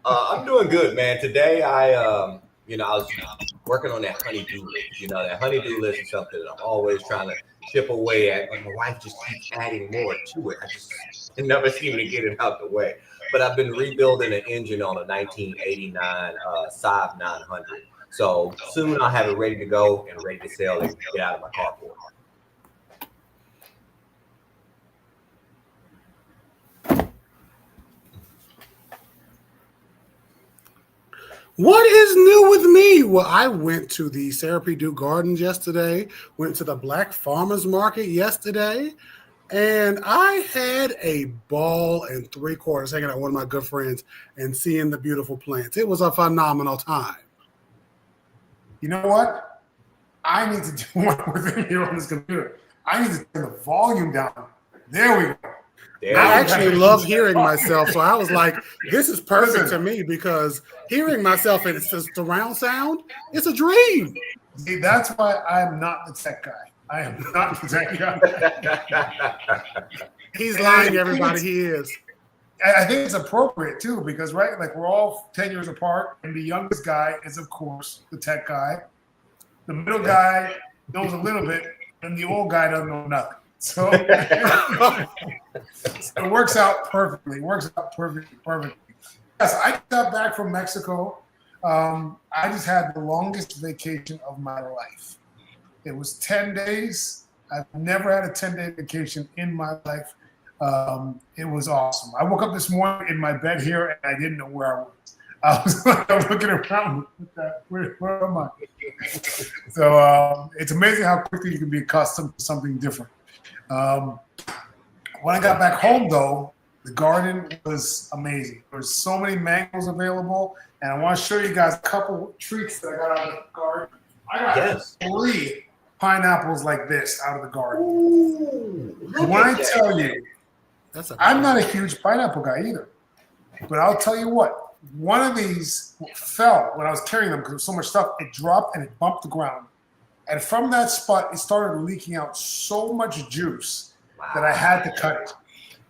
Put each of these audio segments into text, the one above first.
I'm doing good, man. Today I was working on that honey-do list. That honey-do list is something that I'm always trying to chip away at, but my wife just keeps adding more to it. I just never seem to get it out the way. But I've been rebuilding an engine on a 1989 Saab 900. So soon I'll have it ready to go and ready to sell and get out of my carport. What is new with me? Well, I went to the Sarah Purdue Gardens yesterday, went to the Black Farmers Market yesterday, and I had a ball and 3/4 hanging out with one of my good friends and seeing the beautiful plants. It was a phenomenal time. You know what? I need to do one within here on this computer. I need to turn the volume down. There we go. I actually love hearing myself, so I was like, this is perfect to me because hearing myself and it's just surround sound, it's a dream. See, that's why I'm not the tech guy. I am not the tech guy. He's lying, everybody. He is. I think it's appropriate too because like we're all 10 years apart, and the youngest guy is of course the tech guy. The middle guy knows a little bit, and the old guy doesn't know nothing. So it works out perfectly. Perfectly. Yes, I got back from Mexico. I just had the longest vacation of my life. It was 10 days. I've never had a 10-day vacation in my life. It was awesome. I woke up this morning in my bed here, and I didn't know where I was. I was looking around. Where am I? So it's amazing how quickly you can be accustomed to something different. When I got back home, though, the garden was amazing. There's so many mangoes available, and I want to show you guys a couple treats that I got out of the garden. I got 3 pineapples like this out of the garden. Ooh, when I tell you, I'm not a huge pineapple guy either, but I'll tell you what, one of these fell when I was carrying them because there was so much stuff. It dropped and it bumped the ground. And from that spot, it started leaking out so much juice that I had to cut it.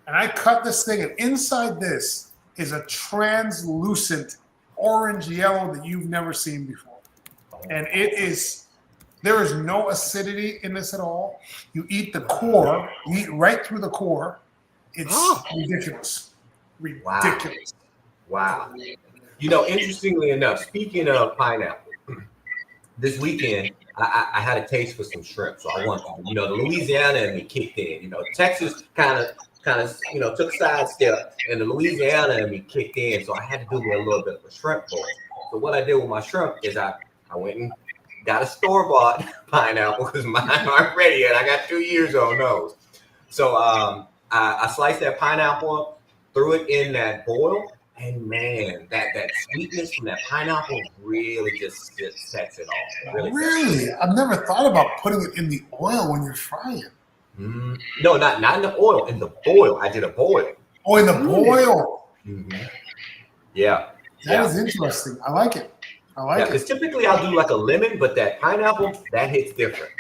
And I cut this thing, and inside this is a translucent orange yellow that you've never seen before. And there is no acidity in this at all. You eat the core, you eat right through the core. It's ridiculous. Ridiculous. Wow. Interestingly enough, speaking of pineapple, this weekend, I had a taste for some shrimp, so I wanted to. The Louisiana in me kicked in. Texas kind of took a sidestep, and the Louisiana in me kicked in, so I had to do me a little bit of a shrimp bowl. So what I did with my shrimp is I went and got a store-bought pineapple because mine aren't ready yet. I got 2 years on those. So I sliced that pineapple up, threw it in that boil. And man, that sweetness from that pineapple really just sets it off. Really? I've never thought about putting it in the oil when you're frying. No, not in the oil. In the boil. I did a boil. Oh, in the boil. Mm-hmm. Yeah. That is interesting. I like it. Because typically I'll do like a lemon, but that pineapple, that hits different.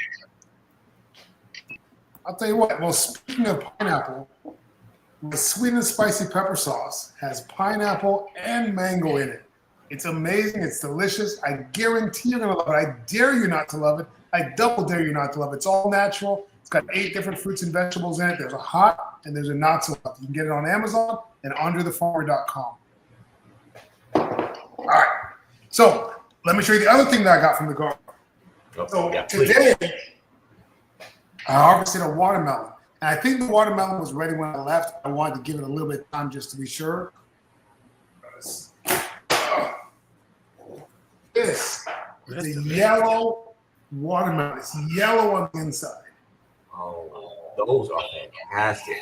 I'll tell you what. Well, speaking of pineapple, the sweet and spicy pepper sauce has pineapple and mango in it. It's amazing. It's delicious. I guarantee you're going to love it. I dare you not to love it. I double dare you not to love it. It's all natural. It's got 8 different fruits and vegetables in it. There's a hot and there's a not so hot. You can get it on Amazon and andrethefarmer.com. All right. So let me show you the other thing that I got from the garden. Today, I harvested a watermelon. And I think the watermelon was ready when I left. I wanted to give it a little bit of time just to be sure. This is a yellow watermelon. It's yellow on the inside. Oh, those are fantastic.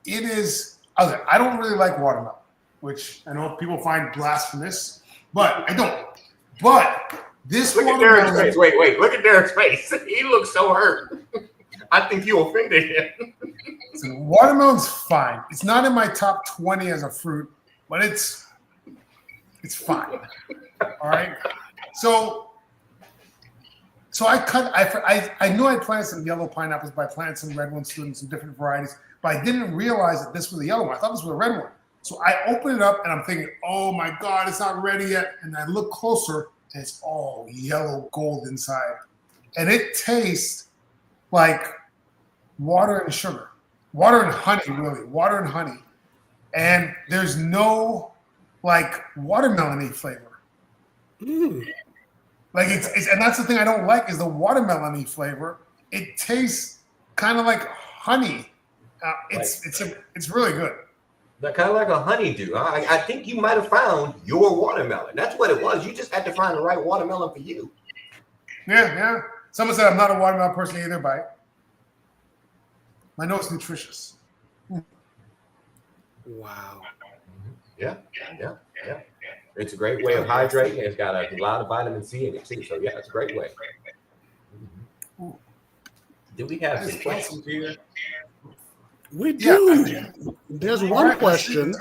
It is. I don't really like watermelon, which I know people find blasphemous, but I don't. But this look watermelon. At Derek's face. Wait. Look at Derek's face. He looks so hurt. I think you offended him. So watermelon's fine. It's not in my top 20 as a fruit, but it's fine. All right. So I knew I planted some yellow pineapples, but I planted some red ones too and some different varieties. But I didn't realize that this was a yellow one. I thought this was a red one. So I open it up and I'm thinking, oh my God, it's not ready yet. And I look closer and it's all yellow gold inside. And it tastes like water and sugar, water and honey, really, water and honey. And there's no like watermelon-y flavor. Like it's and that's the thing I don't like is the watermelon-y flavor. It tastes kind of like honey. It's really good. That kind of like a honeydew. I think you might have found your watermelon. That's what it was. You just had to find the right watermelon for you. Yeah. Someone said I'm not a watermelon person either, but I know it's nutritious. Wow. Yeah. It's a great way of hydrating. It's got a lot of vitamin C in it too. So yeah, it's a great way. Do we have some questions here? We do. Yeah. There's one question.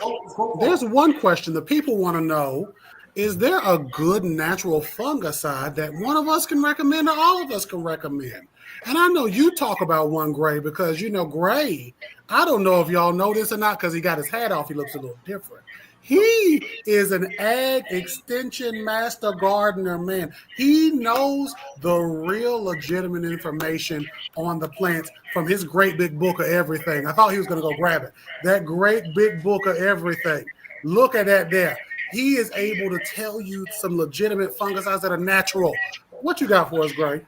There's one question the people want to know. Is there a good natural fungicide that one of us can recommend or all of us can recommend? And I know you talk about one, Gray, because, Gray, I don't know if y'all know this or not because he got his hat off. He looks a little different. He is an ag extension master gardener, man. He knows the real legitimate information on the plants from his great big book of everything. I thought he was going to go grab it. That great big book of everything. Look at that there. He is able to tell you some legitimate fungicides that are natural. What you got for us, Gray?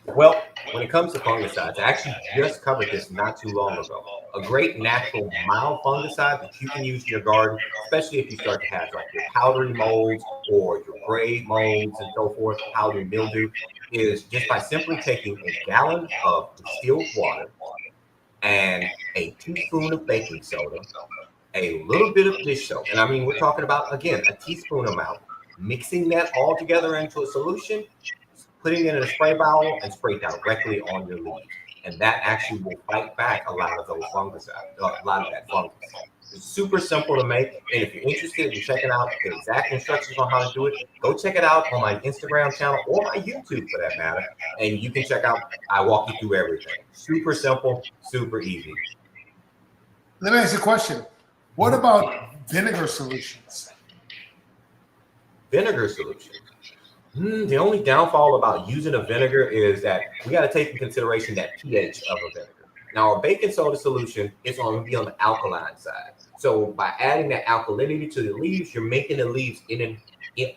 Well, when it comes to fungicides, I actually just covered this not too long ago. A great natural mild fungicide that you can use in your garden, especially if you start to have like your powdery molds or your gray molds and so forth, powdery mildew, is just by simply taking a gallon of distilled water and a teaspoon of baking soda, a little bit of dish soap, and I mean we're talking about, again, a teaspoon amount, mixing that all together into a solution, putting it in a spray bottle and spray directly on your leaves. And that actually will fight back a lot of those fungicides, a lot of that fungus. It's super simple to make. And if you're interested in checking out the exact instructions on how to do it, go check it out on my Instagram channel or my YouTube for that matter. And you can check out, I walk you through everything. Super simple, super easy. Let me ask you a question. What about vinegar solutions? Vinegar solutions. The only downfall about using a vinegar is that we got to take into consideration that pH of a vinegar. Now, a baking soda solution is going to be on the alkaline side. So by adding that alkalinity to the leaves, you're making the leaves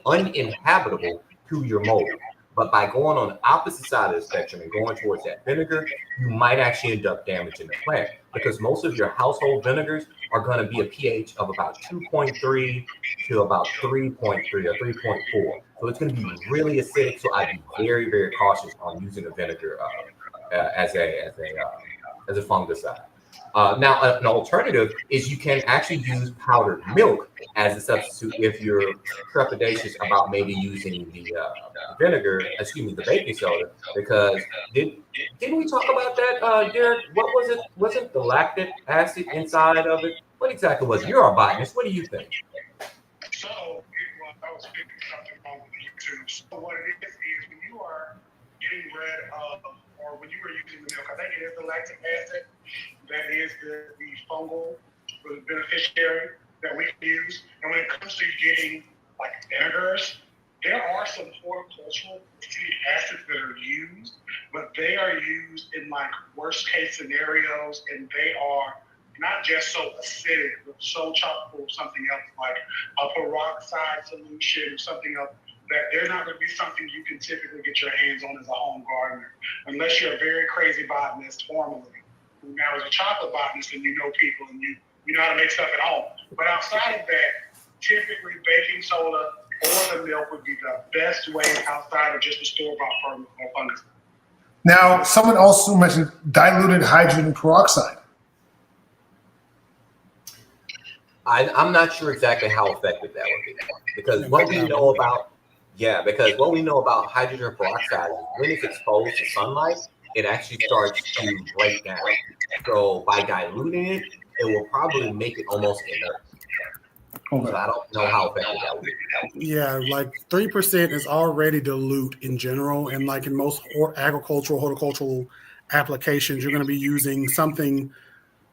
uninhabitable to your mold. But by going on the opposite side of the spectrum and going towards that vinegar, you might actually end up damaging the plant because most of your household vinegars are going to be a pH of about 2.3 to about 3.3 or 3.4. So it's going to be really acidic. So I'd be very, very cautious on using a vinegar as a fungicide. Now, an alternative is you can actually use powdered milk as a substitute if you're trepidatious about maybe using the the baking soda, because didn't we talk about that, Derek? What was it? Wasn't the lactic acid inside of it? What exactly was it? You're a botanist. What do you think? So, I was speaking something wrong with YouTube. So what it is when you are getting rid of, or when you are using the milk, I think it is the lactic acid that is the fungal beneficiary that we can use. And when it comes to getting like vinegars, there are some horticultural acids that are used, but they are used in like worst case scenarios, and they are not just so acidic, but so chock full of something else like a peroxide solution or something else, that they're not going to be something you can typically get your hands on as a home gardener, unless you're a very crazy botanist formally. Now, as a chocolate botanist, and you know people and you know how to make stuff at home. But outside of that, typically baking soda or the milk would be the best way outside of just the store-bought fungus. Now, someone also mentioned diluted hydrogen peroxide. I'm not sure exactly how effective that would be, because what we know about hydrogen peroxide is when it's exposed to sunlight, it actually starts to break down. So by diluting it, it will probably make it almost inert. Okay. So I don't know how effective that would be. Yeah, like 3% is already dilute in general, and like in most horticultural applications, you're going to be using something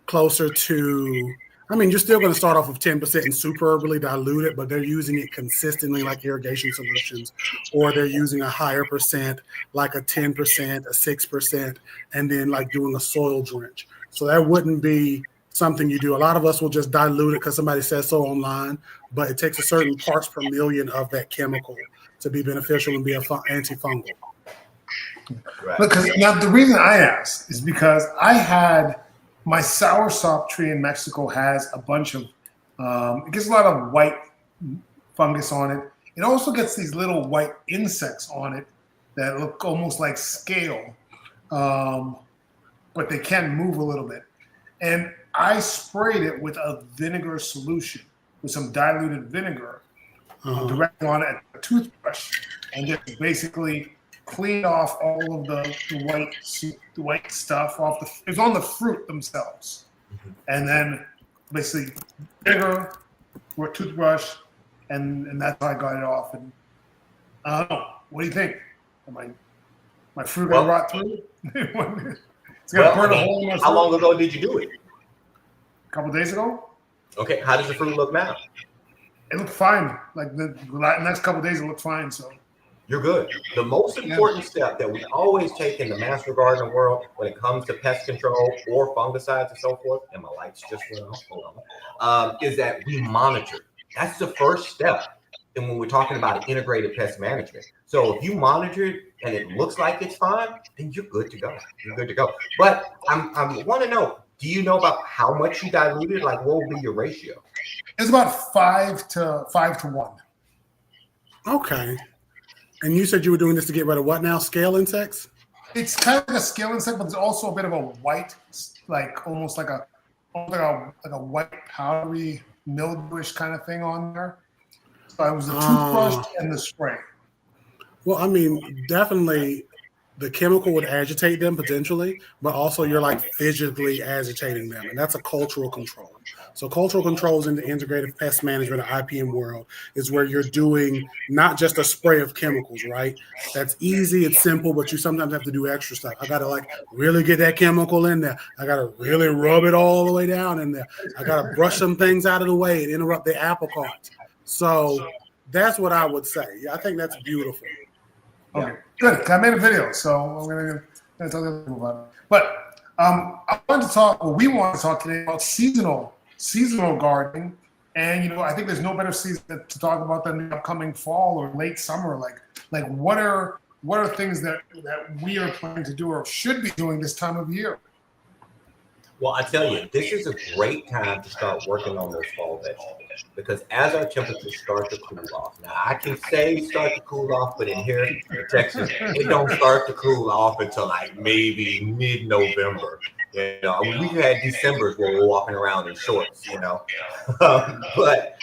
closer to I mean, you're still going to start off with 10% and superbly dilute it, but they're using it consistently like irrigation solutions, or they're using a higher percent, like a 10%, a 6%, and then like doing a soil drench. So that wouldn't be something you do. A lot of us will just dilute it because somebody says so online, but it takes a certain parts per million of that chemical to be beneficial and be antifungal. Right. Because now the reason I asked is because I had my soursop tree in Mexico has a bunch of it gets a lot of white fungus on it. It also gets these little white insects on it that look almost like scale, but they can move a little bit. And I sprayed it with a vinegar solution, with some diluted vinegar, directly on it at a toothbrush, and just basically cleaned off all of the white stuff off the. It was on the fruit themselves, and then basically vinegar with toothbrush, and that's how I got it off. And I don't know. What do you think? Am my fruit gonna rot through? It's gonna burn a hole in my fruit. How long ago did you do it? A couple days ago. Okay, how does the fruit look now? It looked fine. Like the next couple days, it looked fine. So. You're good. The most important step that we always take in the master gardener world when it comes to pest control or fungicides and so forth, and my lights just went off, hold on, is that we monitor. That's the first step. And when we're talking about integrated pest management. So if you monitor it and it looks like it's fine, then you're good to go. You're good to go. But I want to know, do you know about how much you diluted? Like, what will be your ratio? It's about 5 to 1. Okay. And you said you were doing this to get rid of what now? Scale insects? It's kind of like a scale insect, but there's also a bit of a white, like almost like a white powdery mildewish kind of thing on there. So it was the toothbrush and the spray. Well, I mean, definitely the chemical would agitate them potentially, but also you're like physically agitating them. And that's a cultural control. So cultural controls in the integrated pest management or IPM world is where you're doing not just a spray of chemicals, right? That's easy, it's simple, but you sometimes have to do extra stuff. I got to like really get that chemical in there. I got to really rub it all the way down in there. I got to brush some things out of the way and interrupt the apple cart. So that's what I would say. I think that's beautiful. Okay, good. I made a video, so I'm going to tell you about it. But I wanted to talk, or we want to talk today about seasonal gardening. And, I think there's no better season to talk about than the upcoming fall or late summer. Like what are things that we are planning to do or should be doing this time of year? Well, I tell you, this is a great time to start working on those fall vegetables because as our temperatures start to cool off, now I can say start to cool off, but in here in Texas, it don't start to cool off until like maybe mid-November. We've had Decembers where we're walking around in shorts, but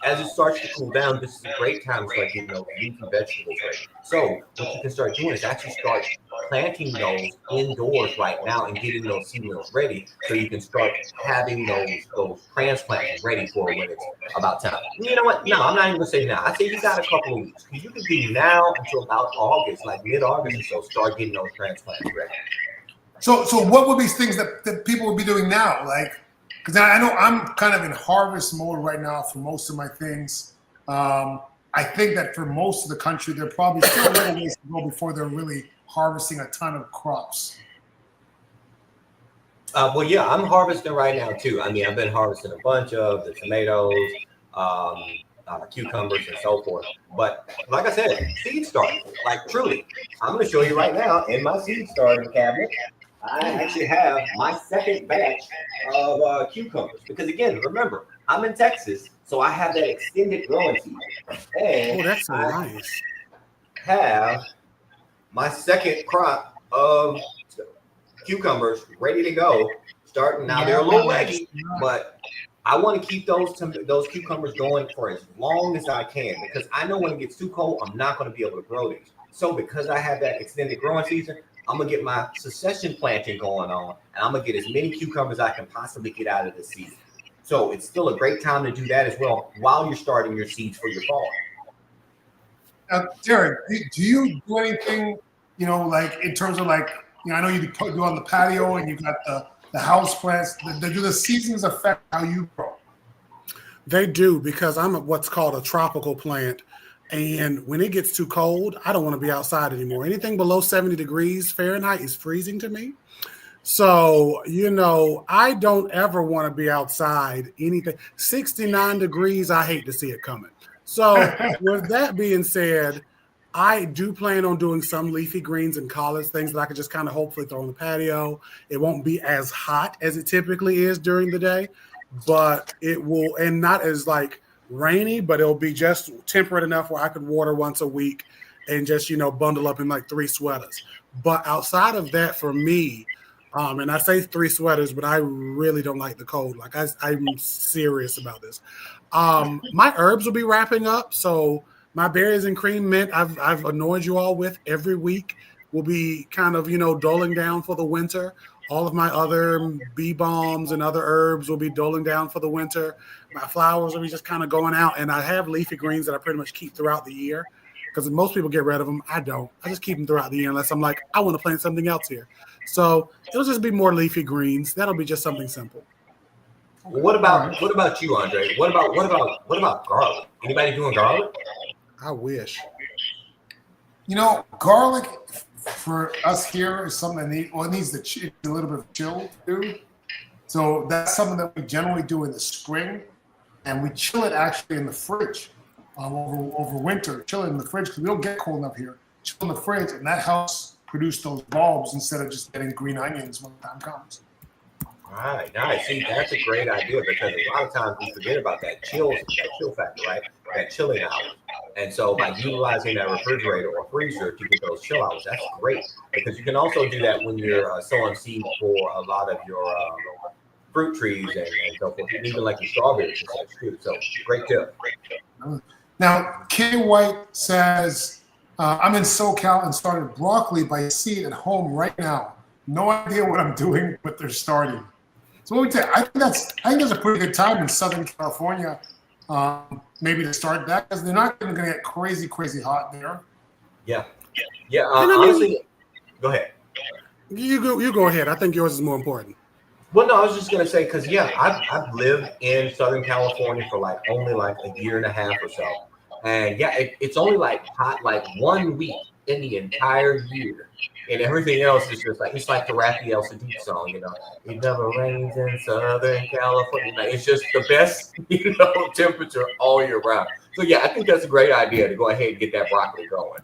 as it starts to cool down, this is a great time to start getting those leafy vegetables ready. So what you can start doing is actually start planting those indoors right now and getting those seedlings ready so you can start having those transplants ready for when it's about time. You know what? No, I'm not even gonna say now. I say you got a couple of weeks. You can do now until about August, like mid-August or so, start getting those transplants ready. So what would be things that people would be doing now? Like, because I know I'm kind of in harvest mode right now for most of my things. I think that for most of the country, they're probably still a little ways to go before they're really harvesting a ton of crops. Well, yeah, I'm harvesting right now too. I mean, I've been harvesting a bunch of the tomatoes, cucumbers, and so forth. But like I said, seed starting. Like truly, I'm going to show you right now in my seed starting cabinet. I actually have my second batch of cucumbers because again, remember, I'm in Texas, so I have that extended growing season. And that's so nice. Have my second crop of cucumbers ready to go. Starting now, they're a little leggy, but I want to keep those cucumbers going for as long as I can because I know when it gets too cold, I'm not going to be able to grow these. So because I have that extended growing season, I'm going to get my succession planting going on, and I'm going to get as many cucumbers I can possibly get out of this season. So it's still a great time to do that as well while you're starting your seeds for your fall. Now, Derek, do you do anything, like in terms of like, I know you do on the patio and you got the house plants? Do the seasons affect how you grow? They do, because I'm what's called a tropical plant. And when it gets too cold, I don't want to be outside anymore. Anything below 70 degrees Fahrenheit is freezing to me. So, I don't ever want to be outside. Anything 69 degrees, I hate to see it coming. So, with that being said, I do plan on doing some leafy greens and collards, things that I could just kind of hopefully throw on the patio. It won't be as hot as it typically is during the day, but it will, and not as like rainy, but it'll be just temperate enough where I could water once a week and just, bundle up in like 3 sweaters. But outside of that, for me, and I say 3 sweaters, but I really don't like the cold. Like I'm serious about this. My herbs will be wrapping up. So my berries and cream mint, I've annoyed you all with every week, will be kind of, doling down for the winter. All of my other bee balms and other herbs will be doling down for the winter. My flowers will be just kind of going out. And I have leafy greens that I pretty much keep throughout the year, because most people get rid of them. I don't. I just keep them throughout the year unless I'm like, I want to plant something else here. So it'll just be more leafy greens. That'll be just something simple. Well, what about you, Andre? What about garlic? Anybody doing garlic? I wish. Garlic for us here is something that needs a little bit of chill, dude. So that's something that we generally do in the spring, and we chill it actually in the fridge over winter. Chill it in the fridge because we don't get cold enough here. Chill in the fridge, and that helps produce those bulbs instead of just getting green onions when the time comes. All right, nice. See, that's a great idea, because a lot of times we forget about that chill factor, right? That chilling hours. And so by utilizing that refrigerator or freezer to get those chill hours, that's great, because you can also do that when you're sowing seed for a lot of your fruit trees and so forth, even like your strawberries and such too. So great tip. Now, K White says, I'm in SoCal and started broccoli by seed at home right now. No idea what I'm doing, but they're starting. So what we say, I think that's a pretty good time in Southern California, maybe to start that, because they're not going to get crazy hot there. Yeah. Honestly, go ahead. You go ahead. I think yours is more important. Well, no, I was just gonna say, because I've lived in Southern California for only a year and a half or so, and it's only hot 1 week in the entire year, and everything else is just it's like the Raphael Sadiq song, it never rains in Southern California. It's just the best temperature all year round. So I think that's a great idea to go ahead and get that broccoli going.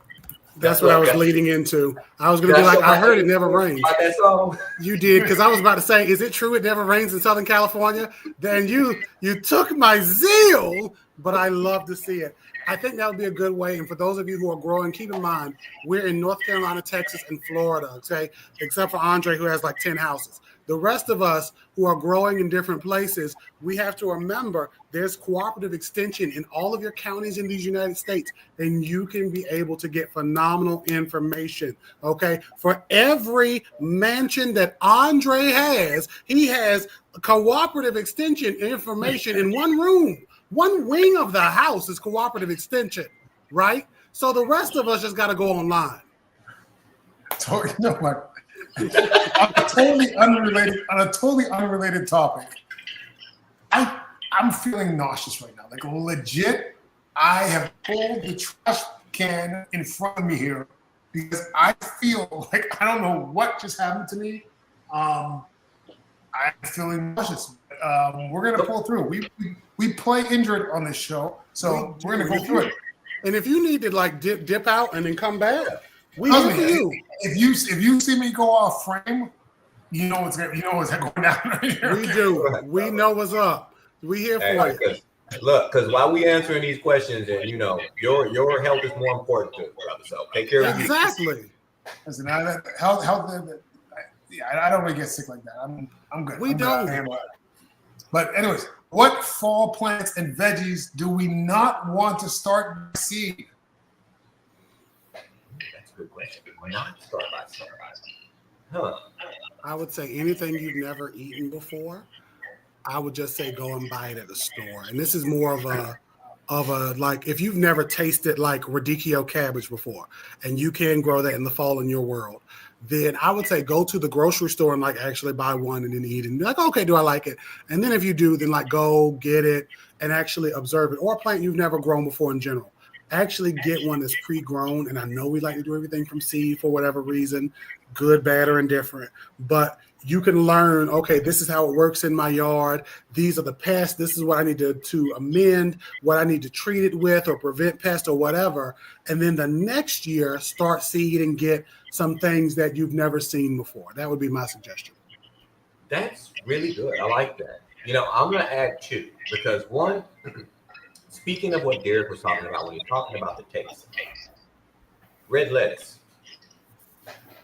That's what I was leading into. I was going to be like, I heard it never rains. That song. You did, because I was about to say, is it true it never rains in Southern California? Then you took my zeal, but I love to see it. I think that would be a good way. And for those of you who are growing, keep in mind, we're in North Carolina, Texas, and Florida, okay? Except for Andre, who has 10 houses. The rest of us who are growing in different places, we have to remember there's cooperative extension in all of your counties in these United States, and you can be able to get phenomenal information, okay? For every mansion that Andre has, he has cooperative extension information in one room. One wing of the house is cooperative extension, right? So the rest of us just got to go online. So, what? On a totally unrelated topic, I'm feeling nauseous right now. Legit, I have pulled the trash can in front of me here because I feel I don't know what just happened to me. I'm feeling nauseous. We're gonna pull through. We play injured on this show, so we're gonna go through it. And if you need to dip out and then come back, we here for you. If you see me go off frame, you know what's going down right here. We do. We know what's up. We here for you. Look, because while we answering these questions, and your health is more important to brother. So take care of you. Exactly. Listen, health. I don't really get sick like that. I'm good. We don't. But anyways, what fall plants and veggies do we not want to start by seed? That's a good question. Not start by seed. Huh. I would say anything you've never eaten before. I would just say go and buy it at the store. And this is more of of a, like, if you've never tasted like radicchio cabbage before and you can grow that in the fall in your world, then I would say go to the grocery store and like actually buy one and then eat it and be like, okay, do I like it? And then if you do, then like go get it and actually observe it, or a plant you've never grown before in general. Actually get one that's pre-grown. And I know we like to do everything from seed for whatever reason, good, bad, or indifferent, but you can learn, okay, this is how it works in my yard. These are the pests. This is what I need to amend, what I need to treat it with or prevent pests or whatever. And then the next year, start seed and get some things that you've never seen before. That would be my suggestion. That's really good. I like that. You know, I'm going to add two because one, speaking of what Derek was talking about when he's talking about the taste, red lettuce.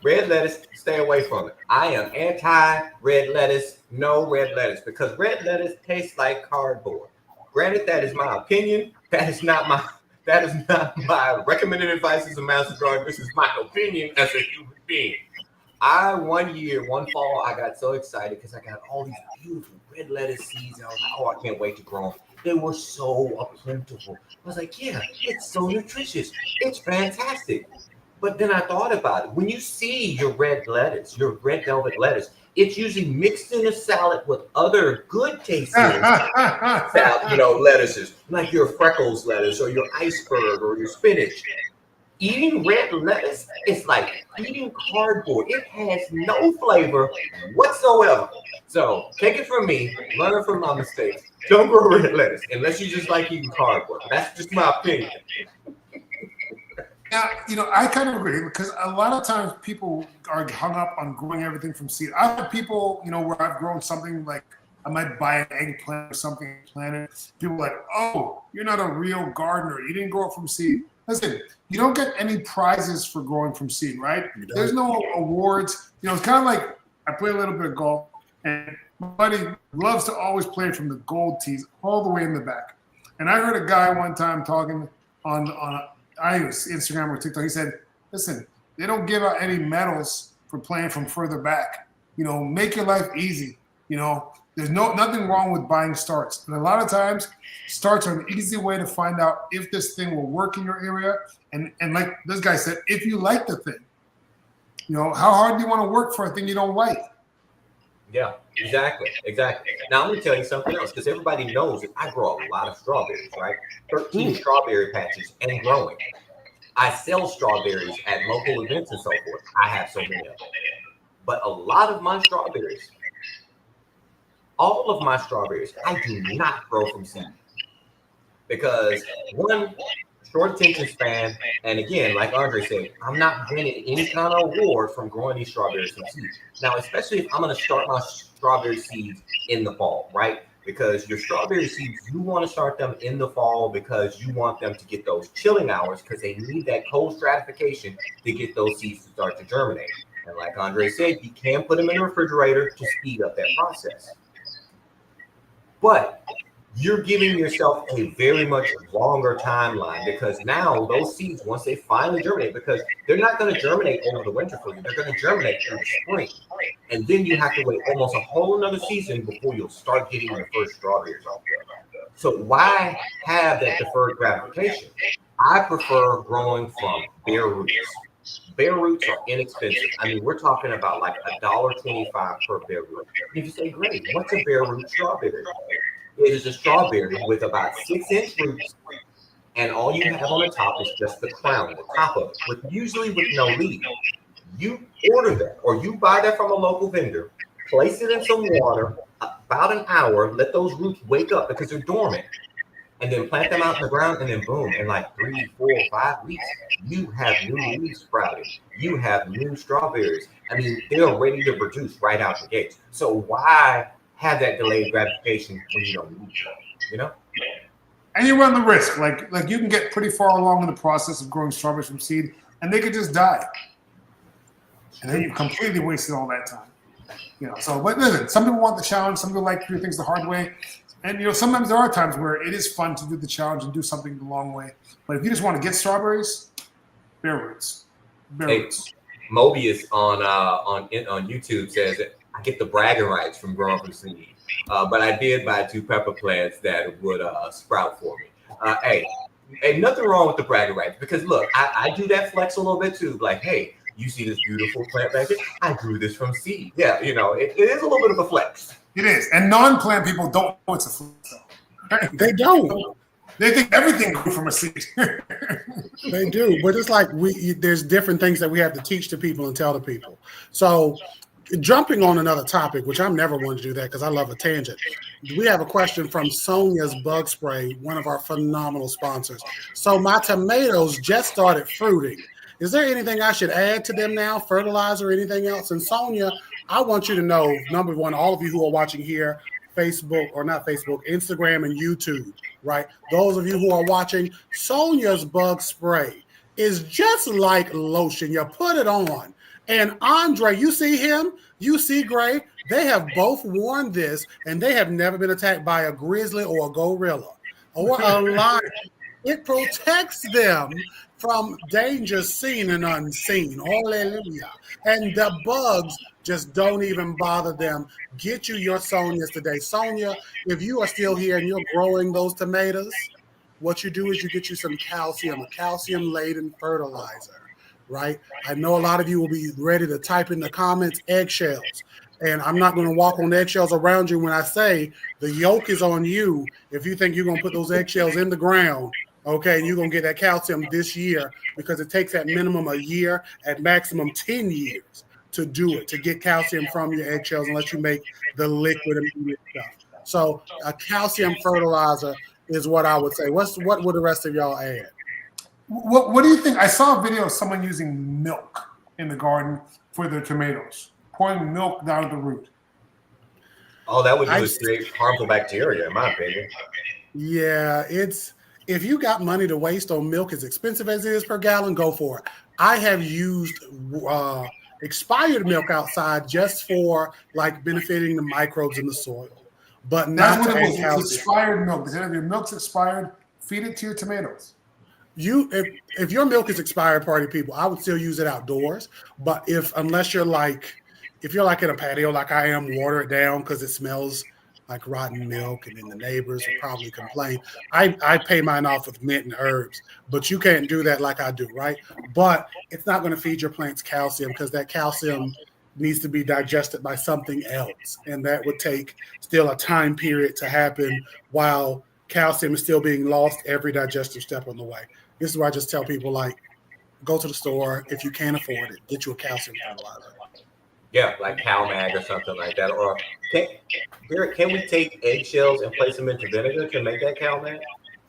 Red lettuce, stay away from it. I am anti-red lettuce, no red lettuce, because red lettuce tastes like cardboard. Granted, that is my opinion. That is not my recommended advice as a master gardener. This is my opinion as a human being. One fall, I got so excited because I got all these beautiful red lettuce seeds. I was like, oh, I can't wait to grow them. They were so plentiful. I was like, yeah, it's so nutritious. It's fantastic. But then I thought about it. When you see your red lettuce, your red velvet lettuce, it's usually mixed in a salad with other good tasting lettuces, like your freckles lettuce or your iceberg or your spinach. Eating red lettuce is like eating cardboard. It has no flavor whatsoever. So take it from me, learn from my mistakes. Don't grow red lettuce unless you just like eating cardboard. That's just my opinion. Yeah, I kind of agree because a lot of times people are hung up on growing everything from seed. I have people, where I've grown something like I might buy an eggplant or something planted. People are like, oh, you're not a real gardener. You didn't grow it from seed. Listen, you don't get any prizes for growing from seed, right? There's no awards. It's kind of like I play a little bit of golf, and my buddy loves to always play from the gold tees all the way in the back. And I heard a guy one time talking on Instagram or TikTok. He said, listen, they don't give out any medals for playing from further back. Make your life easy. There's nothing wrong with buying starts. And a lot of times, starts are an easy way to find out if this thing will work in your area. And like this guy said, if you like the thing, how hard do you want to work for a thing you don't like? Yeah, exactly. Now I'm going to tell you something else because everybody knows that I grow a lot of strawberries, right? 13 strawberry patches and growing. I sell strawberries at local events and so forth. I have so many of them. But a lot of my strawberries, all of my strawberries, I do not grow from seed because one, short attention span, and again, like Andre said, I'm not winning any kind of award from growing these strawberries from seeds. Now, especially if I'm going to start my strawberry seeds in the fall, right? Because your strawberry seeds, you want to start them in the fall because you want them to get those chilling hours because they need that cold stratification to get those seeds to start to germinate. And like Andre said, you can put them in the refrigerator to speed up that process. But you're giving yourself a very much longer timeline because now those seeds, once they finally germinate, because they're not going to germinate over the winter for you, they're going to germinate through the spring. And then you have to wait almost a whole another season before you'll start getting the first strawberries off there. So why have that deferred gratification? I prefer growing from bare roots. Bare roots are inexpensive. I mean, we're talking about like $1.25 per bare root. And if you say, great, what's a bare root strawberry? It is a strawberry with about 6-inch roots, and all you have on the top is just the crown, the top of it, usually with no leaf. You order that, or you buy that from a local vendor, place it in some water, about an hour, let those roots wake up because they're dormant, and then plant them out in the ground, and then boom, in like 3, 4, 5 weeks, you have new leaves sprouting. You have new strawberries. I mean, they're ready to produce right out the gate. So why have that delayed gratification when you don't need it, And you run the risk. Like you can get pretty far along in the process of growing strawberries from seed, and they could just die. And then you completely wasted all that time. So, but listen, some people want the challenge. Some people like to do things the hard way. And, sometimes there are times where it is fun to do the challenge and do something the long way. But if you just want to get strawberries, bare roots. Mobius on YouTube says that I get the bragging rights from growing from seed. But I did buy 2 pepper plants that would sprout for me. Hey, ain't nothing wrong with the bragging rights because look, I do that flex a little bit too. Like, hey, you see this beautiful plant back here? I grew this from seed. Yeah, it is a little bit of a flex. It is. And non-plant people don't know it's a flex, though. They don't. They think everything grew from a seed. They do, but it's like there's different things that we have to teach the people and tell the people. So, jumping on another topic, which I'm never one to do that because I love a tangent. We have a question from Sonia's Bug Spray, one of our phenomenal sponsors. So my tomatoes just started fruiting. Is there anything I should add to them now, fertilizer or anything else? And Sonia, I want you to know, number one, all of you who are watching here, Facebook, or not Facebook, Instagram and YouTube, right? Those of you who are watching, Sonia's Bug Spray is just like lotion. You put it on. And Andre, you see him, you see Gray, they have both worn this and they have never been attacked by a grizzly or a gorilla or a lion. It protects them from danger seen and unseen. Hallelujah. And the bugs just don't even bother them. Get you your Sonias today. Sonia, if you are still here and you're growing those tomatoes, what you do is you get you some calcium, a calcium-laden fertilizer, right? I know a lot of you will be ready to type in the comments eggshells. And I'm not going to walk on eggshells around you when I say the yoke is on you if you think you're going to put those eggshells in the ground. Okay, and you're going to get that calcium this year because it takes at minimum a year, at maximum 10 years to do it, to get calcium from your eggshells unless you make the liquid immediate stuff. So a calcium fertilizer is what I would say. What would the rest of y'all add? What do you think? I saw a video of someone using milk in the garden for their tomatoes, pouring milk down at the root. All that would do is create harmful bacteria, in my opinion. Yeah, if you got money to waste on milk as expensive as it is per gallon, go for it. I have used expired milk outside just for like benefiting the microbes in the soil, but not to add calcium. Expired milk. They said if your milk's expired, feed it to your tomatoes. If your milk is expired, party people, I would still use it outdoors. But unless you're like in a patio like I am, water it down because it smells like rotten milk, and then the neighbors will probably complain. I pay mine off with mint and herbs, but you can't do that like I do, right? But it's not going to feed your plants calcium because that calcium needs to be digested by something else, and that would take still a time period to happen while calcium is still being lost every digestive step on the way. This is why I just tell people, like, go to the store. If you can't afford it, get you a calcium fertilizer. Yeah, like CalMag or something like that. Or can we take eggshells and place them into vinegar to make that CalMag?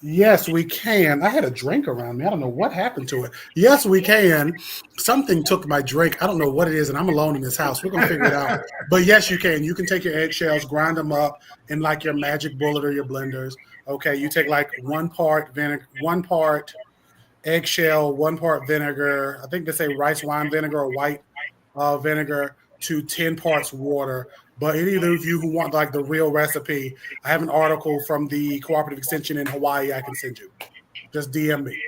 Yes, we can. I had a drink around me. I don't know what happened to it. Yes, we can. Something took my drink. I don't know what it is, and I'm alone in this house. We're going to figure it out. But yes, you can. You can take your eggshells, grind them up in like your Magic Bullet or your blenders. Okay, you take like 1 part vinegar, 1 part eggshell, 1 part vinegar. I think they say rice wine vinegar or white vinegar to 10 parts water. But any of you who want like the real recipe, I have an article from the Cooperative Extension in Hawaii I can send you. Just DM me.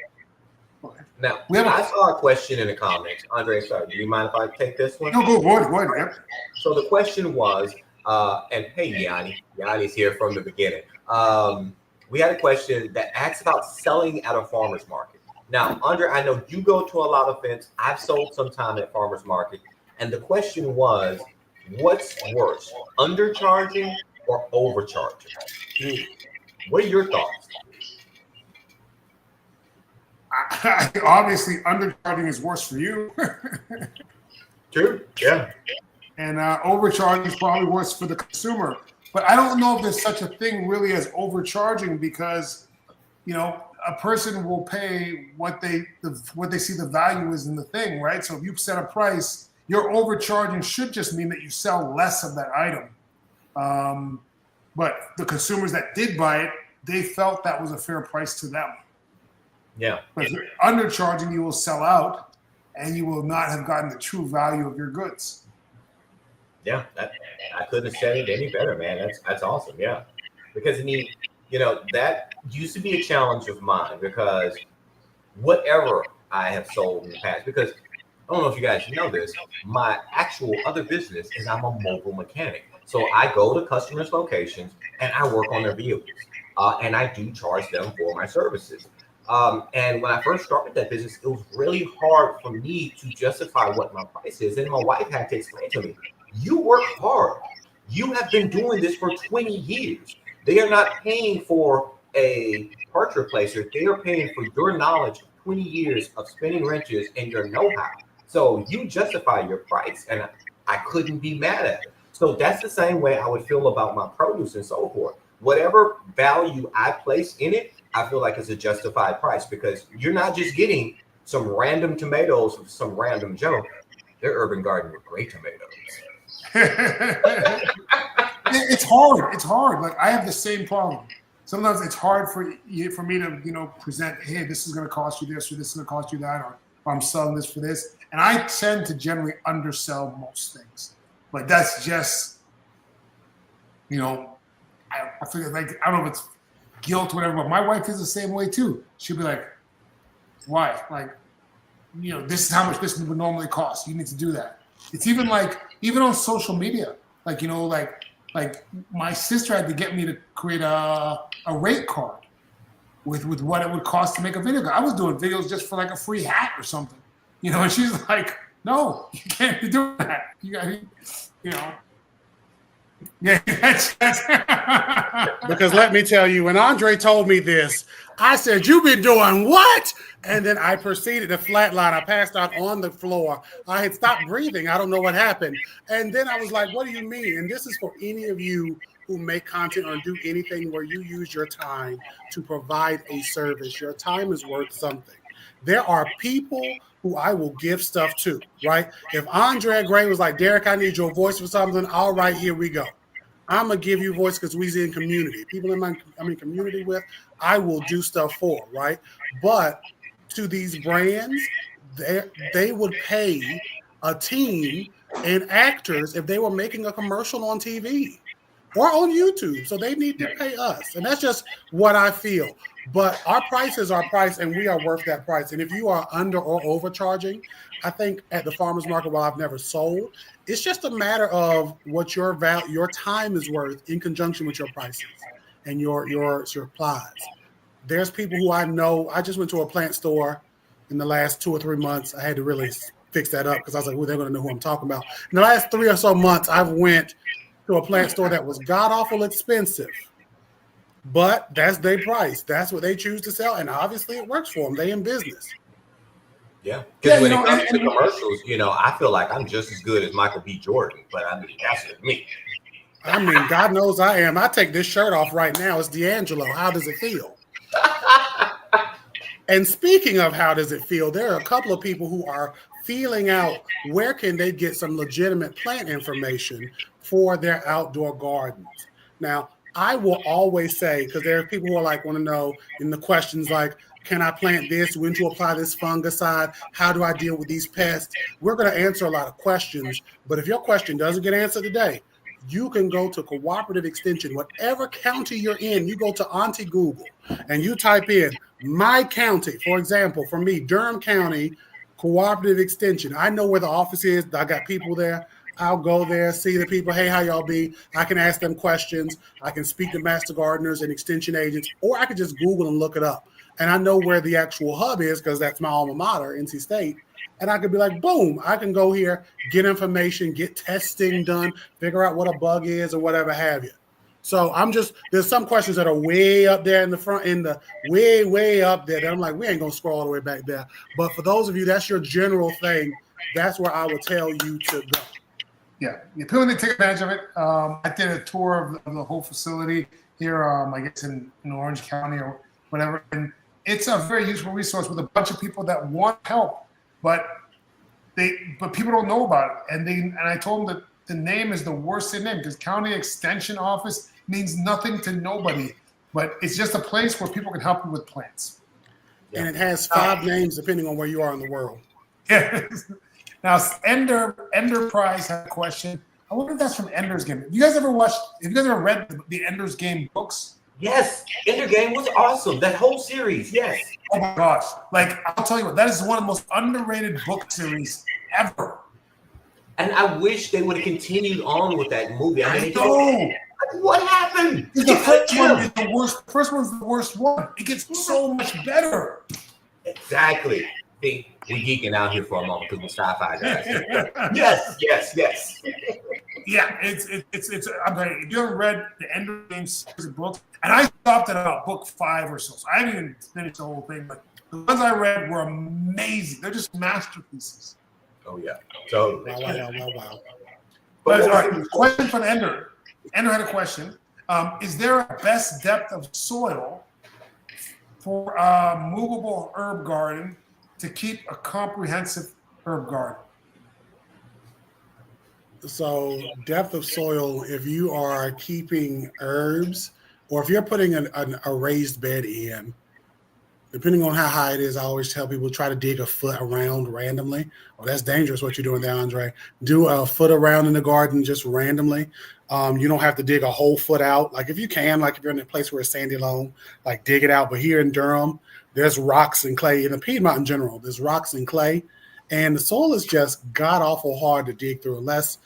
Now, I saw a question in the comments. Andre, sorry, do you mind if I take this one? No, go ahead. So the question was, and hey, Yanni's here from the beginning. We had a question that asks about selling at a farmer's market. Now, Andre, I know you go to a lot of events. I've sold some time at farmer's market. And the question was, what's worse, undercharging or overcharging? What are your thoughts? Obviously, undercharging is worse for you. True. Yeah. And overcharging is probably worse for the consumer. But I don't know if there's such a thing really as overcharging because, a person will pay what they see the value is in the thing, right? So if you set a price, your overcharging should just mean that you sell less of that item. But the consumers that did buy it, they felt that was a fair price to them. Yeah. But if you're undercharging, you will sell out and you will not have gotten the true value of your goods. Yeah, I couldn't have said it any better, man. That's awesome. Yeah. Because that used to be a challenge of mine because whatever I have sold in the past, because I don't know if you guys know this, my actual other business is I'm a mobile mechanic. So I go to customers' locations and I work on their vehicles. and I do charge them for my services. And when I first started that business, it was really hard for me to justify what my price is. And my wife had to explain to me, you work hard. You have been doing this for 20 years. They are not paying for a part replacer. They are paying for your knowledge, 20 years of spinning wrenches and your know-how. So you justify your price, and I couldn't be mad at it. So that's the same way I would feel about my produce and so forth. Whatever value I place in it, I feel like it's a justified price, because you're not just getting some random tomatoes from some random Joe. They're Urban Garden with great tomatoes. It's hard. It's hard. Like, I have the same problem. Sometimes it's hard for me to, present, hey, this is going to cost you this, or this is going to cost you that, or I'm selling this for this. And I tend to generally undersell most things. But that's just, I feel like, I don't know if it's guilt or whatever, but my wife is the same way too. She'll be like, why? Like, this is how much this would normally cost. You need to do that. It's even on social media, like my sister had to get me to create a rate card with what it would cost to make a video. I was doing videos just for like a free hat or something, and she's like, no, you can't be doing that. You got, Yeah, Because let me tell you, when Andre told me this, I said, "You've been doing what?" And then I proceeded to flatline. I passed out on the floor. I had stopped breathing. I don't know what happened. And then I was like, "What do you mean?" And this is for any of you who make content or do anything where you use your time to provide a service. Your time is worth something. There are people who I will give stuff to, right? If Andre Gray was like, "Derek, I need your voice for something," all right, here we go. I'm going to give you voice because we're in community. People I'm in community with, I will do stuff for, right? But to these brands, they would pay a team and actors if they were making a commercial on TV or on YouTube. So they need to pay us. And that's just what I feel. But our price is our price, and we are worth that price. And if you are under or overcharging, I think at the farmer's market, while I've never sold, it's just a matter of what your time is worth in conjunction with your prices and your supplies. There's people who I know. I just went to a plant store in the last 2 or 3 months. I had to really fix that up because I was like, well, they're going to know who I'm talking about. In the last 3 or so months, I've went to a plant store that was god-awful expensive. But that's their price. That's what they choose to sell. And obviously it works for them. They in business. Yeah. Because when it comes to commercials, I feel like I'm just as good as Michael B. Jordan. But I mean, that's just me. I mean, God knows I am. I take this shirt off right now. It's D'Angelo. How does it feel? And speaking of how does it feel, there are a couple of people who are feeling out where can they get some legitimate plant information for their outdoor gardens. Now, I will always say, because there are people who are want to know in the questions like, can I plant this? When to apply this fungicide? How do I deal with these pests? We're going to answer a lot of questions. But if your question doesn't get answered today, you can go to Cooperative Extension. Whatever county you're in, you go to Auntie Google and you type in my county. For example, for me, Durham County Cooperative Extension. I know where the office is. I got people there. I'll go there, see the people. Hey, how y'all be? I can ask them questions. I can speak to master gardeners and extension agents, or I could just Google and look it up. And I know where the actual hub is because that's my alma mater, NC State. And I could be like, boom, I can go here, get information, get testing done, figure out what a bug is or whatever have you. So there's some questions that are way up there in the front, way up there that I'm like, we ain't going to scroll all the way back there. But for those of you, that's your general thing. That's where I would tell you to go. Yeah, people need to take advantage of it. I did a tour of the whole facility here, I guess in Orange County or whatever. And it's a very useful resource with a bunch of people that want help, but people don't know about it. And I told them that the name is the worst name because County Extension Office means nothing to nobody, but it's just a place where people can help you with plants. And it has 5 names depending on where you are in the world. Yeah. Now, Enderprise had a question. I wonder if that's from Ender's Game. Have you guys ever read the Ender's Game books? Yes. Ender Game was awesome. That whole series. Yes. Oh my gosh. I'll tell you what, that is one of the most underrated book series ever. And I wish they would have continued on with that movie. I mean, I know. what happened? The first one is the worst. The first one's the worst one. It gets so much better. Exactly. See, we're geeking out here for a moment because we're sci-fi guys. Yes. Yeah, it's. I'm sorry. If you haven't read the Ender Games series of books, and I stopped at about book 5 or so. So I haven't even finished the whole thing, but the ones I read were amazing. They're just masterpieces. Oh yeah. So Wow. But all right, question from Ender. Ender had a question. Is there a best depth of soil for a movable herb garden to keep a comprehensive herb garden? So depth of soil, if you are keeping herbs or if you're putting a raised bed in, depending on how high it is, I always tell people try to dig a foot around randomly. Oh, that's dangerous what you're doing there, Andre. Do a foot around in the garden just randomly. You don't have to dig a whole foot out. Like if you can, like if you're in a place where it's sandy loam, like dig it out. But here in Durham, there's rocks and clay. In the Piedmont in general, there's rocks and clay. And the soil is just god-awful hard to dig through unless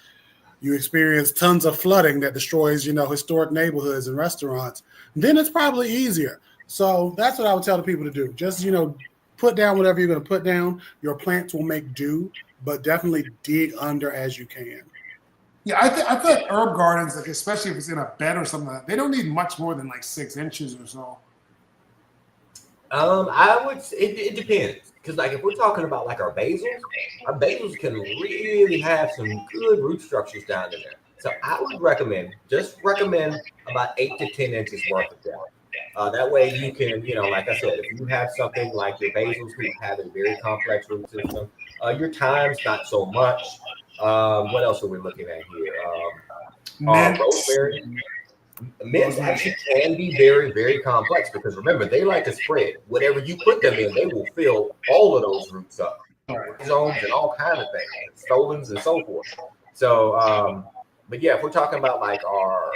you experience tons of flooding that destroys, historic neighborhoods and restaurants. Then it's probably easier. So that's what I would tell the people to do. Just, put down whatever you're going to put down. Your plants will make do, but definitely dig under as you can. Yeah, I thought herb gardens, like especially if it's in a bed or something like that, they don't need much more than like 6 inches or so. I would. It depends because, like, if we're talking about like our basils can really have some good root structures down in there. So I would recommend about 8 to 10 inches worth of depth. That way you can, like I said, if you have something like your basils who have a very complex root system, your thyme's not so much. What else are we looking at here? Rosemary. Mints actually can be very, very complex because remember, they like to spread. Whatever you put them in, they will fill all of those roots up. Zones and all kinds of things, stolons and so forth. So, but yeah, if we're talking about like our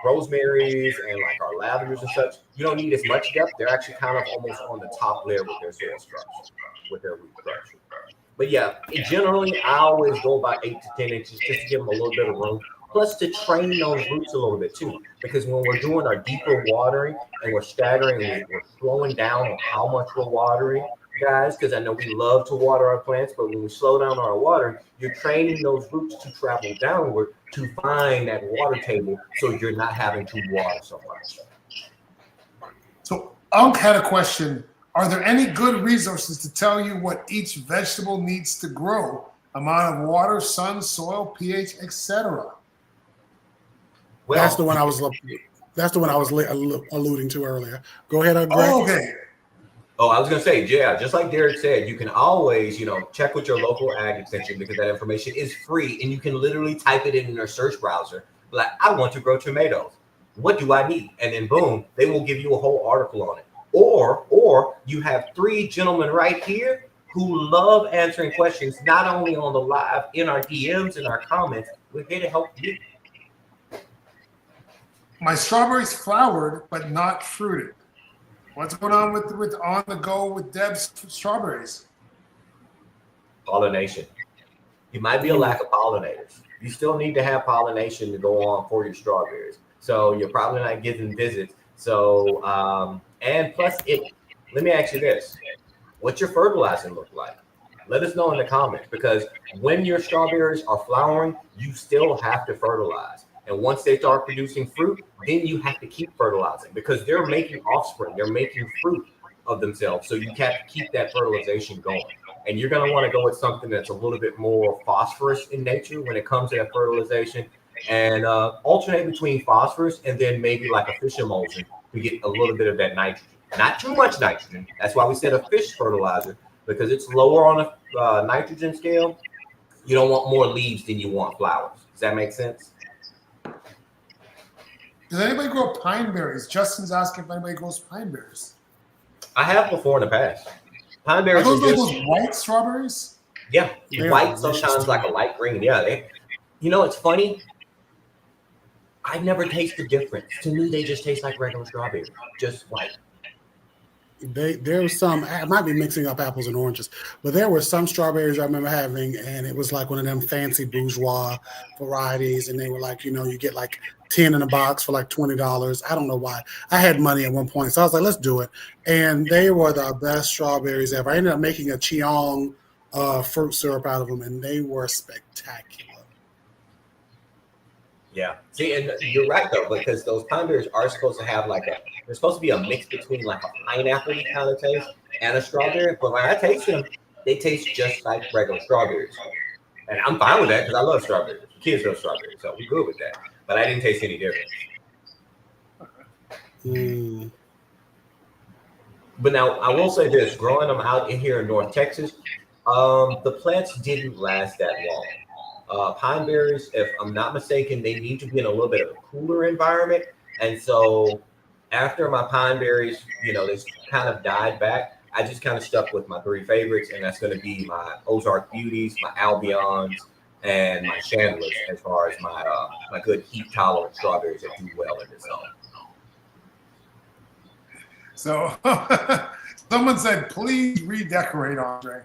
rosemaries and like our lavenders and such, you don't need as much depth. They're actually kind of almost on the top layer with their soil structure, with their root structure. But yeah, generally I always go about 8 to 10 inches just to give them a little bit of room. Plus to train those roots a little bit too, because when we're doing our deeper watering and we're staggering and we're slowing down on how much we're watering, guys, because I know we love to water our plants, but when we slow down our watering, you're training those roots to travel downward to find that water table so you're not having to water so much. So Unc had a question. Are there any good resources to tell you what each vegetable needs to grow? Amount of water, sun, soil, pH, etc. Well, That's the one I was alluding to earlier. Go ahead, Greg. Oh, okay. Oh, I was going to say, yeah, just like Derek said, you can always, check with your local ag extension because that information is free and you can literally type it in your search browser. Like, I want to grow tomatoes. What do I need? And then boom, they will give you a whole article on it. Or you have 3 gentlemen right here who love answering questions, not only on the live, in our DMs and our comments. We're here to help you. My strawberries flowered but not fruited. What's going on with on the go with Deb's strawberries? Pollination. It might be a lack of pollinators. You still need to have pollination to go on for your strawberries. So you're probably not getting visits. So and plus let me ask you this. What's your fertilizing look like? Let us know in the comments because when your strawberries are flowering, you still have to fertilize. And once they start producing fruit, then you have to keep fertilizing because they're making offspring. They're making fruit of themselves. So you have to keep that fertilization going. And you're going to want to go with something that's a little bit more phosphorus in nature when it comes to that fertilization and alternate between phosphorus and then maybe like a fish emulsion to get a little bit of that nitrogen. Not too much nitrogen. That's why we said a fish fertilizer because it's lower on a nitrogen scale. You don't want more leaves than you want flowers. Does that make sense? Does anybody grow pine berries? Justin's asking if anybody grows pine berries. I have before in the past. Pine berries are those white strawberries? Yeah, white, sometimes like a light green. Yeah, it's funny. I never taste the difference. To me, they just taste like regular strawberries, just white. There was some. I might be mixing up apples and oranges, but there were some strawberries I remember having, and it was like one of them fancy bourgeois varieties, and they were like, you get like 10 in a box for like $20. I don't know why. I had money at one point, so I was like, let's do it. And they were the best strawberries ever. I ended up making a Cheong fruit syrup out of them, and they were spectacular. Yeah. See, and you're right though, because those pine berries are supposed to have they're supposed to be a mix between like a pineapple kind of taste and a strawberry. But when I taste them, they taste just like regular strawberries. And I'm fine with that because I love strawberries. Kids love strawberries, so we're good with that. But I didn't taste any difference. Mm. But now I will say this: growing them out in here in North Texas, the plants didn't last that long. Pine berries, if I'm not mistaken, they need to be in a little bit of a cooler environment. And so after my pine berries, they kind of died back. I just kind of stuck with my three favorites, and that's going to be my Ozark Beauties, my Albions, and my Chandlers as far as my good heat tolerant strawberries that do well in the zone. So someone said, please redecorate, Andre.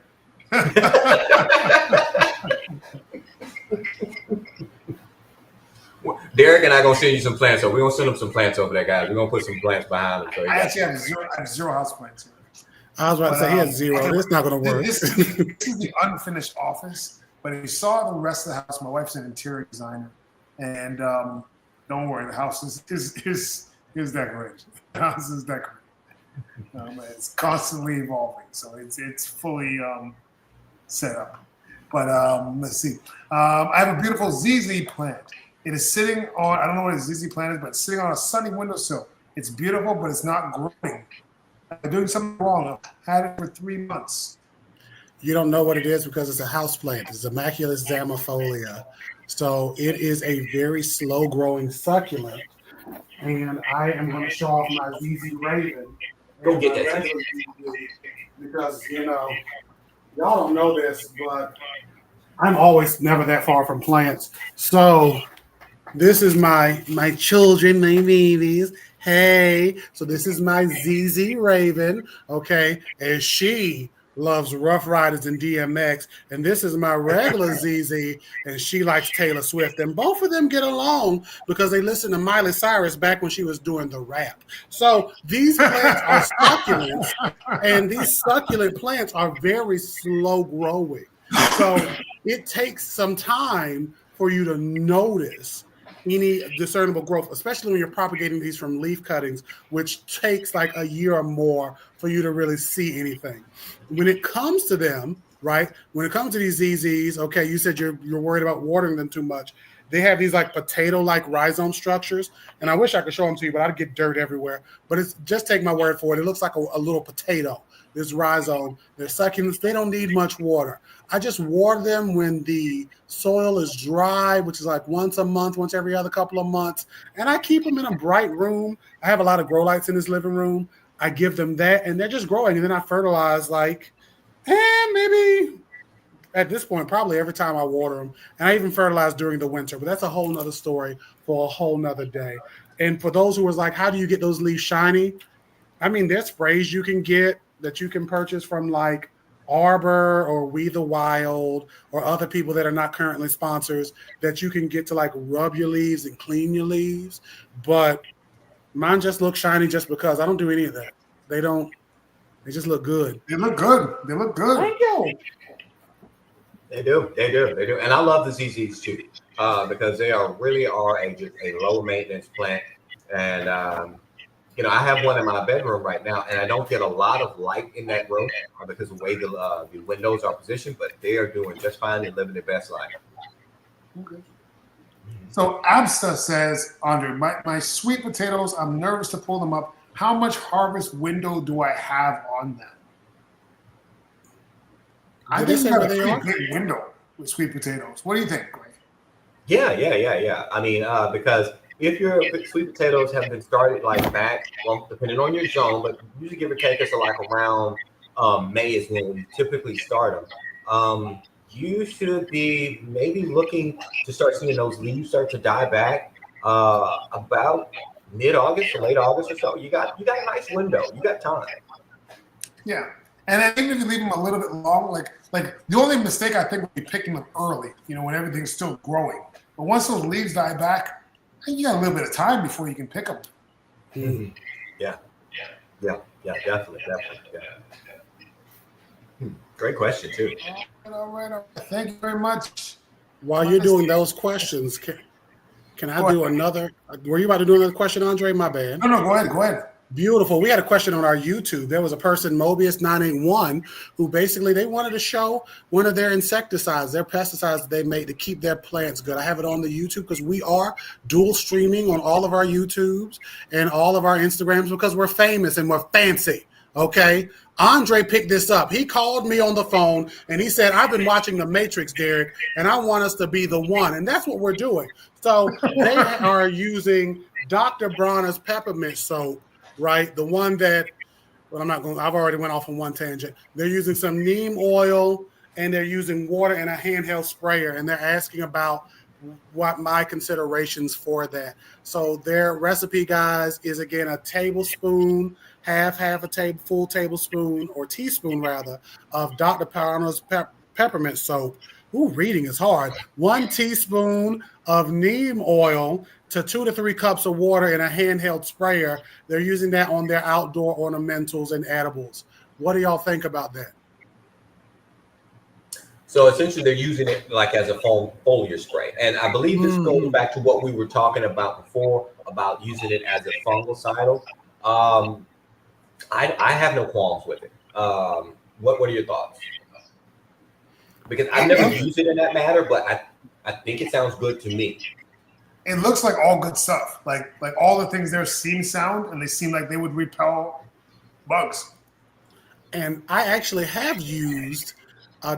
Derek and I gonna send you some plants, so we're gonna send them some plants over there, guys. We're gonna put some plants behind them. So I actually have zero house plants here. I was about to say he has zero. It's not going to work. This is the unfinished office, but if you saw the rest of the house, my wife's an interior designer, and don't worry, the house is decorated. The house is decorated. It's constantly evolving, so it's fully set up. But let's see. I have a beautiful ZZ plant. It is sitting on, I don't know what a ZZ plant is, but it's sitting on a sunny windowsill. It's beautiful, but it's not growing. I'm doing something wrong. I've had it for 3 months. You don't know what it is because it's a house plant. It's Immaculus Zamifolia. So it is a very slow growing succulent. And I am going to show off my ZZ Raven. Go get that. Because, y'all don't know this, but I'm always never that far from plants. So this is my children, my babies. Hey, so this is my ZZ Raven, okay? And she loves Rough Riders and DMX. And this is my regular ZZ, and she likes Taylor Swift. And both of them get along because they listen to Miley Cyrus back when she was doing the rap. So these plants are succulents, and these succulent plants are very slow growing. So it takes some time for you to notice any discernible growth, especially when you're propagating these from leaf cuttings, which takes like a year or more for you to really see anything. When it comes to them, right? When it comes to these ZZs, okay, you said you're worried about watering them too much. They have these like potato-like rhizome structures, and I wish I could show them to you, but I'd get dirt everywhere. But it's just take my word for it. It looks like a little potato. This rhizome, they're succulents. They don't need much water. I just water them when the soil is dry, which is like once a month, once every other couple of months. And I keep them in a bright room. I have a lot of grow lights in this living room. I give them that, and they're just growing. And then I fertilize maybe at this point, probably every time I water them. And I even fertilize during the winter. But that's a whole nother story for a whole nother day. And for those who was like, how do you get those leaves shiny? I mean, there's sprays you can get that you can purchase from like Arbor or We the Wild or other people that are not currently sponsors that you can get to like rub your leaves and clean your leaves. But mine just look shiny just because. I don't do any of that. They just look good. They look good. Thank you. They do. And I love the ZZs too, because they really are a low maintenance plant. And I have one in my bedroom right now, and I don't get a lot of light in that room because of the way the windows are positioned, but they are doing just fine and living their best life. Okay. So Absta says, Andre, my sweet potatoes, I'm nervous to pull them up. How much harvest window do I have on them? I think you got a pretty big window with sweet potatoes. What do you think, Greg? Yeah. I mean, because if your sweet potatoes have been started back, well, depending on your zone, but usually give or take us around May is when we typically start them. You should be maybe looking to start seeing those leaves start to die back about mid-August or late August or so. You got a nice window. You got time. Yeah. And then even if you leave them a little bit long, like the only mistake I think would be picking them early, when everything's still growing. But once those leaves die back, I think you got a little bit of time before you can pick them. Mm-hmm. Yeah, definitely. Great question too. All right. Thank you very much. While you're doing those questions, can I do another? Were you about to do another question, Andre? My bad. No, go ahead. Beautiful. We had a question on our YouTube. There was a person, Mobius981, who basically they wanted to show one of their insecticides, their pesticides that they make to keep their plants good. I have it on the YouTube because we are dual streaming on all of our YouTubes and all of our Instagrams because we're famous and we're fancy. Okay. Andre picked this up. He called me on the phone and he said, I've been watching The Matrix, Derek, and I want us to be the one. And that's what we're doing. So they are using Dr. Bronner's peppermint soap, right? The one that, I've already went off on one tangent. They're using some neem oil and they're using water and a handheld sprayer. And they're asking about what my considerations for that. So their recipe, guys, is again a tablespoon, half a full tablespoon or teaspoon rather of Dr. Bronner's peppermint soap. Ooh, reading is hard. 1 teaspoon of neem oil to 2 to 3 cups of water in a handheld sprayer. They're using that on their outdoor ornamentals and edibles. What do y'all think about that? So essentially, they're using it like as a foliar spray, and I believe this goes back to what we were talking about before about using it as a fungicidal. I have no qualms with it. What are your thoughts? Because I've never used it in that matter, but I think it sounds good to me. It looks like all good stuff. Like all the things there seem sound, and they seem like they would repel bugs. And I actually have used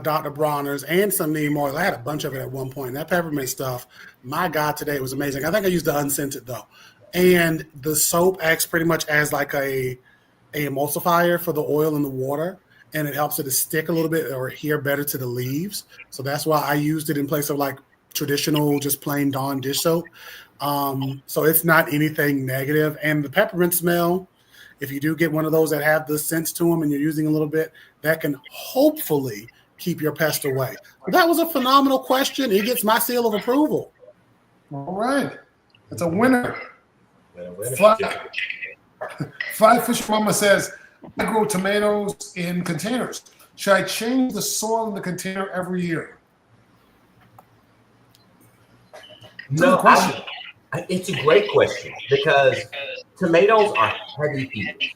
Dr. Bronner's and some neem oil. I had a bunch of it at one point. And that peppermint stuff, my God, today it was amazing. I think I used the unscented though. And the soap acts pretty much as like a emulsifier for the oil in the water. And it helps it to stick a little bit or adhere better to the leaves. So that's why I used it in place of like traditional, just plain Dawn dish soap. So it's not anything negative. And the peppermint smell, if you do get one of those that have the scents to them and you're using a little bit, that can hopefully keep your pest away. But that was a phenomenal question. It gets my seal of approval. All right. It's a winner. Fly Fish Mama says, I grow tomatoes in containers. Should I change the soil in the container every year? No, it's a great question because tomatoes are heavy feeders.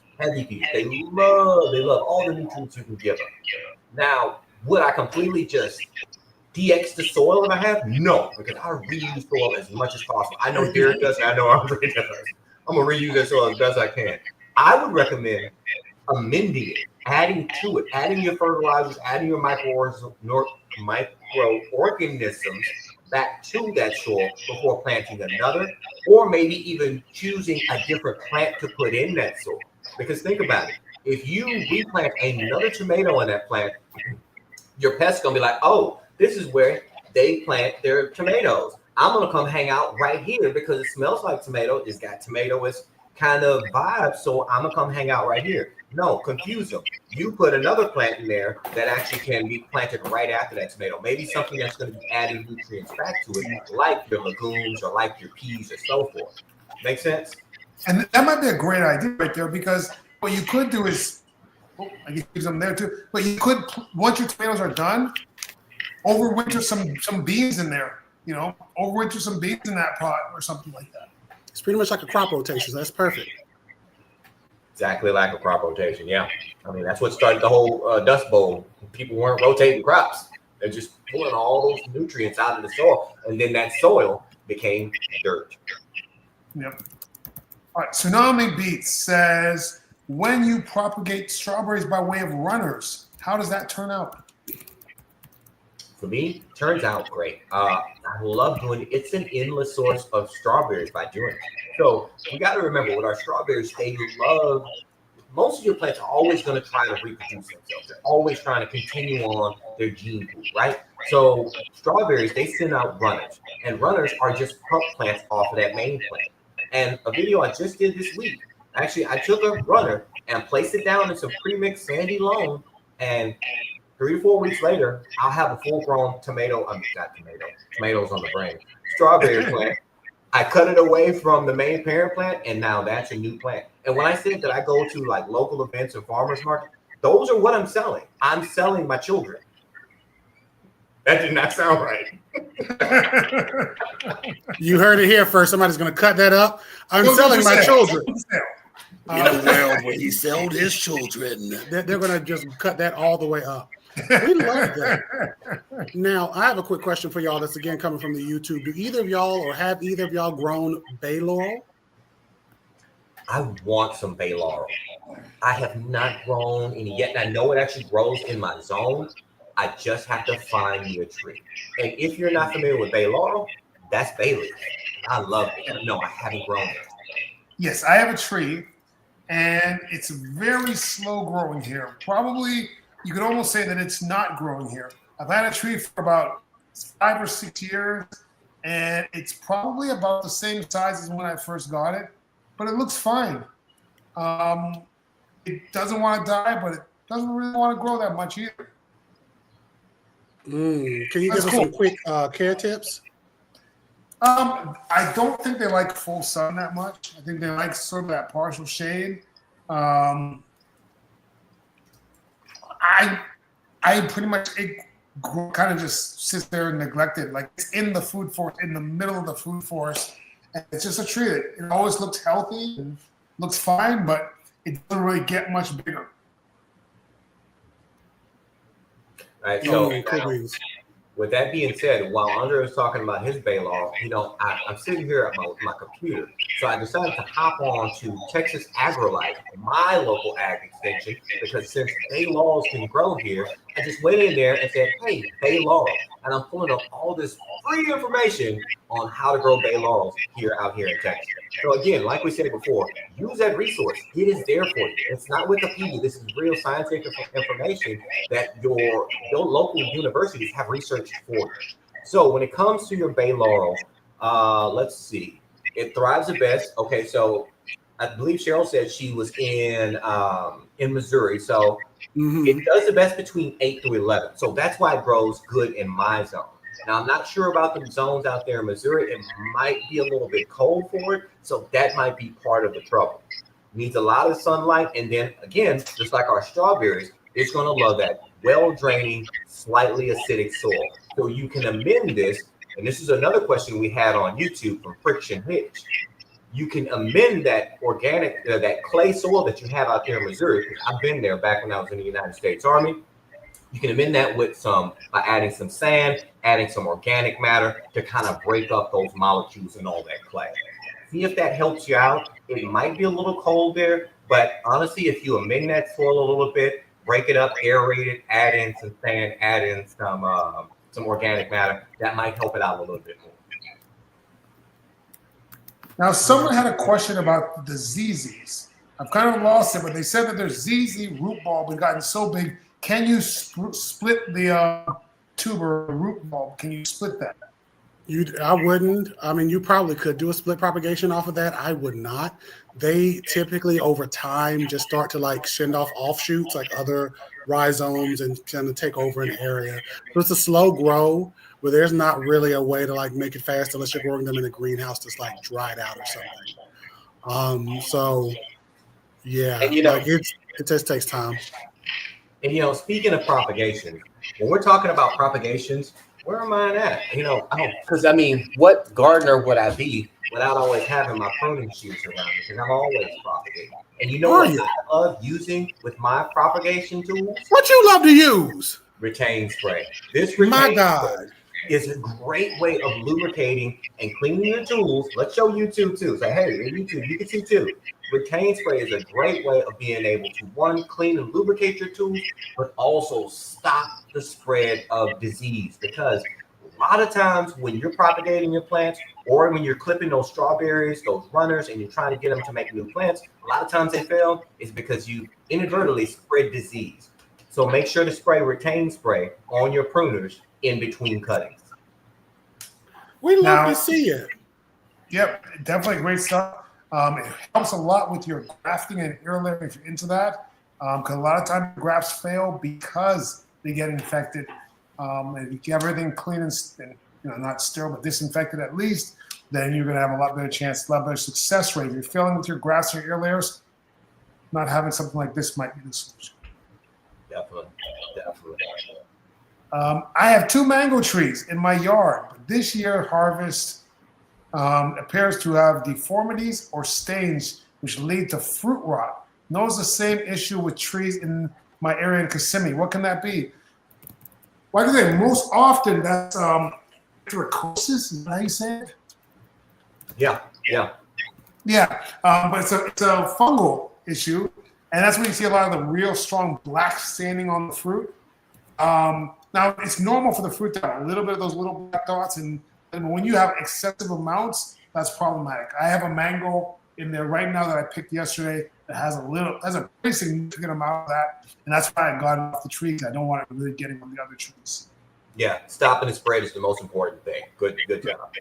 They love all the nutrients you can give them. Now, would I completely just DX the soil if I have? No, because I reuse soil as much as possible. I know Derek does, and I know Andre does. I'm gonna reuse that soil as best I can. I would recommend amending it, adding to it, adding your fertilizers, adding your microorganisms back to that soil before planting another, or maybe even choosing a different plant to put in that soil. Because think about it, if you replant another tomato in that plant, your pest's gonna be like, oh, this is where they plant their tomatoes. I'm gonna come hang out right here because it smells like tomato. It's got tomatoous kind of vibe, so I'm gonna come hang out right here. No, confuse them. You put another plant in there that actually can be planted right after that tomato. Maybe something that's going to be adding nutrients back to it, like your legumes or like your peas or so forth. Make sense? And that might be a great idea right there, because what you could do is, I guess use them there too, but you could, once your tomatoes are done, overwinter some beans in there, overwinter some beans in that pot or something like that. It's pretty much like a crop rotation. So that's perfect. Exactly like a crop rotation, yeah. I mean, that's what started the whole Dust Bowl. People weren't rotating crops. They're just pulling all those nutrients out of the soil, and then that soil became dirt. Yep. All right, Tsunami Beats says, when you propagate strawberries by way of runners, how does that turn out? For me, turns out great. I love doing it. It's an endless source of strawberries by doing it. So you got to remember with our strawberries, most of your plants are always going to try to reproduce themselves. They're always trying to continue on their gene pool, right? So strawberries, they send out runners, and runners are just pup plants off of that main plant. And a video I just did this week Actually, I took a runner and placed it down in some pre-mixed sandy loam, and 3 to 4 weeks later, I'll have a full-grown tomatoes on the brain, strawberry plant. I cut it away from the main parent plant, and now that's a new plant. And when I said that I go to like local events or farmers market, those are what I'm selling. I'm selling my children. That did not sound right. You heard it here first. Somebody's going to cut that up. I'm selling my children. In a world where he sold his children. They're going to just cut that all the way up. We love that. Now, I have a quick question for y'all that's, again, coming from the YouTube. Do either of y'all or have either of y'all grown bay laurel? I want some bay laurel. I have not grown any yet. And I know it actually grows in my zone. I just have to find me a tree. And if you're not familiar with bay laurel, that's bay leaf. I love it. No, I haven't grown it. Yes, I have a tree, and it's very slow growing here. Probably, you could almost say that it's not growing here. I've had a tree for about 5 or 6 years, and it's probably about the same size as when I first got it, but it looks fine. It doesn't want to die, but it doesn't really want to grow that much either. Can you give us some quick care tips? I don't think they like full sun that much. I think they like sort of that partial shade. I pretty much, it kind of just sits there and neglected. Like, it's in the food forest, in the middle of the food forest. And it's just a tree that it always looks healthy and looks fine, but it doesn't really get much bigger. All right, so with that being said, while Andre was talking about his bay laurel, I'm sitting here at my computer, so I decided to hop on to Texas AgriLife, my local ag extension, because since bay laurels can grow here, I just went in there and said, hey, bay laurel, and I'm pulling up all this free information on how to grow bay laurels out here in Texas. So again, like we said before, use that resource. It is there for you. It's not Wikipedia. This is real scientific information that your local universities have researched for you. So when it comes to your bay laurel, let's see. It thrives the best. Okay, so I believe Cheryl said she was in Missouri. So it does the best between 8 to 11. So that's why it grows good in my zone. Now, I'm not sure about the zones out there in Missouri. It might be a little bit cold for it, so that might be part of the trouble. Needs a lot of sunlight, and then, again, just like our strawberries, it's going to love that well-draining, slightly acidic soil. So you can amend this, and this is another question we had on YouTube from Friction Hitch. You can amend that organic, that clay soil that you have out there in Missouri, because I've been there back when I was in the United States Army. You can amend that with by adding some sand, adding some organic matter to kind of break up those molecules and all that clay. See if that helps you out. It might be a little cold there, but honestly, if you amend that soil a little bit, break it up, aerate it, add in some sand, add in some organic matter, that might help it out a little bit more. Now, someone had a question about the ZZs. I've kind of lost it, but they said that their ZZ root bulb has gotten so big. Can you split the tuber root bulb? Can you split that? I wouldn't. I mean, you probably could do a split propagation off of that. I would not. They typically, over time, just start to like send off offshoots, like other rhizomes, and kind of take over an area. So it's a slow grow where there's not really a way to like make it fast unless you're growing them in a greenhouse that's like dried out or something. So yeah, and, like it just takes time. And speaking of propagation, when we're talking about propagations, where am I at? Because what gardener would I be without always having my pruning shears around me? Because I'm always propagating. And what I love using with my propagation tools? What you love to use? Retain spray. This my God is a great way of lubricating and cleaning your tools. Let's show YouTube too. So hey, YouTube, you can see too. Retain spray is a great way of being able to, one, clean and lubricate your tools, but also stop the spread of disease. Because a lot of times when you're propagating your plants, or when you're clipping those strawberries, those runners, and you're trying to get them to make new plants, a lot of times they fail is because you inadvertently spread disease. So make sure to spray Retain spray on your pruners in between cuttings. We love to see it. Yep, definitely great stuff. It helps a lot with your grafting and ear layer if you're into that, because a lot of times grafts fail because they get infected. And if you keep everything clean and not sterile but disinfected at least, then you're going to have a lot better chance, a lot better success rate. If you're failing with your grafts or ear layers, not having something like this might be the solution. Definitely. I have 2 mango trees in my yard, but this year harvest appears to have deformities or stains which lead to fruit rot. Notice the same issue with trees in my area in Kissimmee. What can that be? Like I say, most often that's trichosis. Is that how you say it? Yeah. Yeah, but it's a fungal issue, and that's when you see a lot of the real strong black staining on the fruit. Now, it's normal for the fruit to have a little bit of those little black dots, and when you have excessive amounts, that's problematic. I have a mango in there right now that I picked yesterday that has a pretty significant amount of that, and that's why I got it off the tree. I don't want it really getting on the other trees. Yeah, stopping the spread is the most important thing. Good job.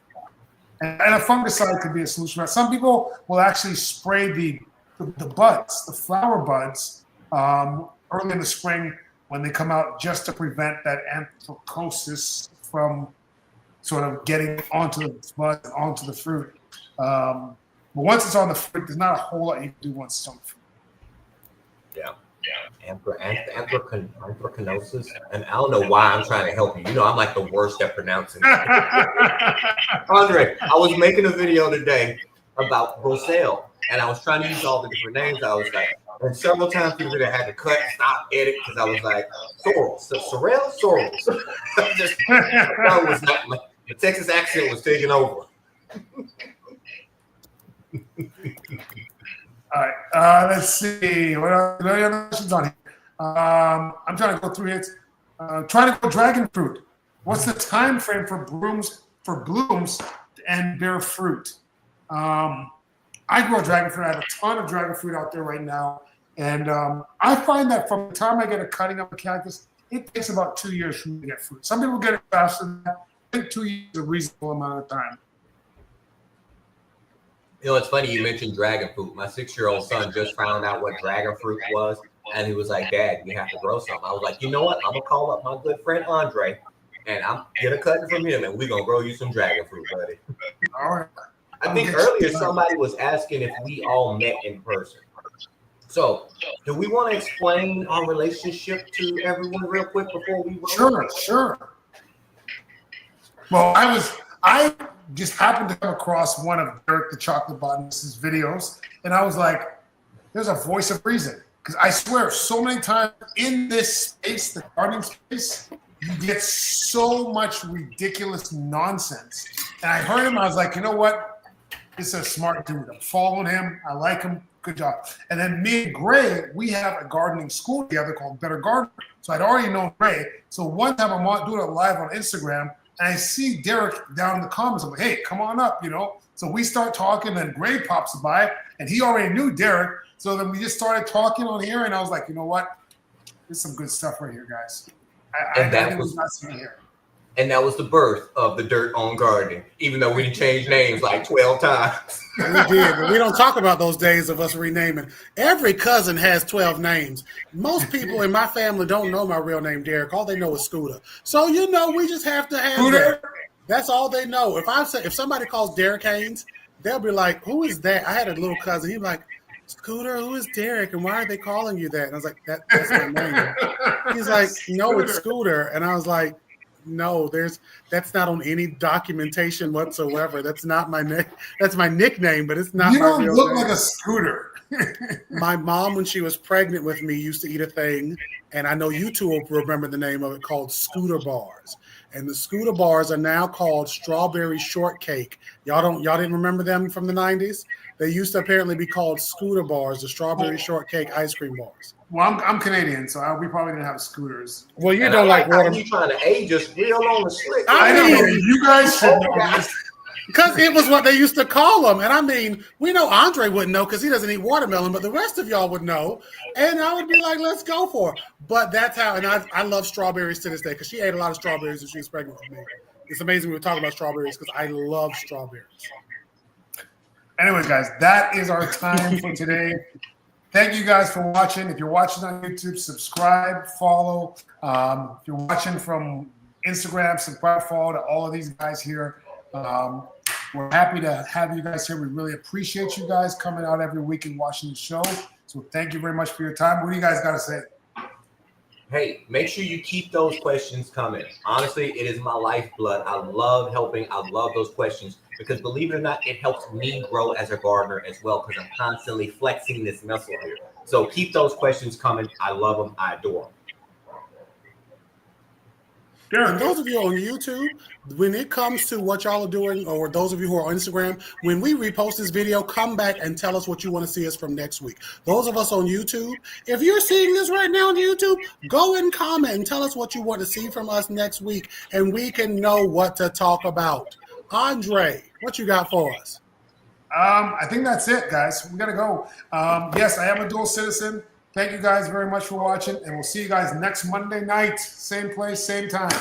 And a fungicide could be a solution. Some people will actually spray the buds, the flower buds, early in the spring when they come out, just to prevent that anthracosis from sort of getting onto the bud and onto the fruit. But once it's on the fruit, there's not a whole lot you can do once it's on the fruit. Yeah. Anthracnosis. And I don't know why I'm trying to help you. You know, I'm like the worst at pronouncing it. Andre, I was making a video today about Brussels, and I was trying to use all the different names. I was like, and several times people that had to cut, stop, edit, because I was like, Sorrels. That was not the Texas accent was taking over. All right, let's see. What other questions on here? I'm trying to go through it. Trying to grow dragon fruit. What's the time frame for blooms and bear fruit? I grow dragon fruit. I have a ton of dragon fruit out there right now, and I find that from the time I get a cutting of a cactus, it takes about 2 years for me to get fruit. Some people get it faster than that. I think 2 years is a reasonable amount of time. You know, it's funny you mentioned dragon fruit. My 6-year-old son just found out what dragon fruit was, and he was like, Dad, you have to grow some. I was like, you know what? I'm going to call up my good friend Andre, and I'm get a cutting from him, and we're going to grow you some dragon fruit, buddy. All right. I think earlier somebody was asking if we all met in person. So, do we want to explain our relationship to everyone real quick before we roll? Sure. Well, I just happened to come across one of Derek the Chocolate Botanist's videos, and I was like, there's a voice of reason. Because I swear, so many times in this space, the gardening space, you get so much ridiculous nonsense. And I heard him, I was like, you know what? This is a smart dude. I'm following him. I like him. Good job. And then me and Gray, we have a gardening school together called Better Gardener. So I'd already known Gray. So one time I'm doing it live on Instagram, and I see Derek down in the comments. I'm like, hey, come on up, So we start talking, and Gray pops by, and he already knew Derek. So then we just started talking on here, and I was like, you know what? There's some good stuff right here, guys. I think we got some here. And that was the birth of the Dirt on Gardening, even though we didn't change names like 12 times. We did, but we don't talk about those days of us renaming. Every cousin has 12 names. Most people in my family don't know my real name, Derek. All they know is Scooter. So, we just have to have Scooter. That's all they know. If somebody calls Derek Haynes, they'll be like, who is that? I had a little cousin. He'd be like, Scooter, who is Derek? And why are they calling you that? And I was like, that's my name. He's like, no, it's Scooter. And I was like, no, that's not on any documentation whatsoever. That's not my name. That's my nickname, but it's not. You my don't real look name. like a Scooter. My mom, when she was pregnant with me, used to eat a thing, and I know you two will remember the name of it, called Scooter bars. And the Scooter bars are now called strawberry shortcake. Y'all didn't remember them from the 90s? They used to apparently be called Scooter bars, the strawberry shortcake ice cream bars. Well, I'm Canadian, so we probably didn't have Scooters. Well, you don't like water. You trying to age us real on the slick. I know. You guys should know this. Because it was what they used to call them. And I mean, we know Andre wouldn't know because he doesn't eat watermelon, but the rest of y'all would know. And I would be like, let's go for it. But that's how, and I love strawberries to this day because she ate a lot of strawberries when she was pregnant with me. It's amazing we were talking about strawberries because I love strawberries. Anyways, guys, that is our time for today. Thank you guys for watching. If you're watching on YouTube, subscribe, follow. If you're watching from Instagram, subscribe, follow to all of these guys here. We're happy to have you guys here. We really appreciate you guys coming out every week and watching the show. So thank you very much for your time. What do you guys got to say? Hey, make sure you keep those questions coming. Honestly, it is my lifeblood. I love helping. I love those questions because, believe it or not, it helps me grow as a gardener as well because I'm constantly flexing this muscle here. So keep those questions coming. I love them. I adore them. And those of you on YouTube, when it comes to what y'all are doing, or those of you who are on Instagram, when we repost this video, come back and tell us what you want to see us from next week. Those of us on YouTube, if you're seeing this right now on YouTube, go and comment and tell us what you want to see from us next week, and we can know what to talk about. Andre, what you got for us? I think that's it, guys. We got to go. Yes, I am a dual citizen. Thank you guys very much for watching, and we'll see you guys next Monday night. Same place, same time.